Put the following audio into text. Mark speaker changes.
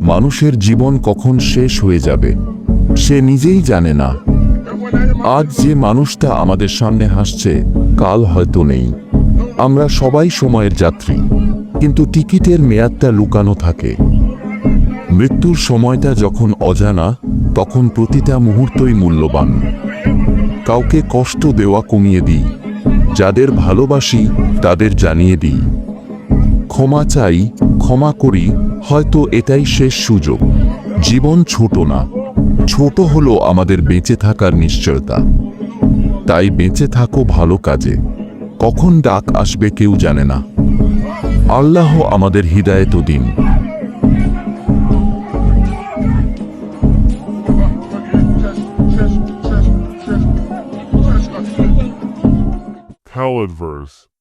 Speaker 1: মানুষের জীবন কখন শেষ হয়ে যাবে সে নিজেই জানে না। আজ যে মানুষটা আমাদের সামনে হাসছে কাল হয়তো নেই। আমরা সবাই সময়ের যাত্রী, কিন্তু টিকিটের মেয়াদটা লুকানো থাকে। মৃত্যুর সময়টা যখন অজানা, তখন প্রতিটা মুহূর্তই মূল্যবান। কাউকে কষ্ট দেওয়া কমিয়ে দিই, যাদের ভালোবাসি তাদের জানিয়ে দিই। ক্ষমা চাই, ক্ষমা করি, হয়তো এটাই শেষ সুযোগ। জীবন ছোট না, ছোট হলো আমাদের বেঁচে থাকার নিশ্চয়তা। তাই বেঁচে থাকো ভালো কাজে। কখন ডাক আসবে কেউ জানে না। আল্লাহ আমাদের হিদায়েত দিন।
Speaker 2: Paladverse.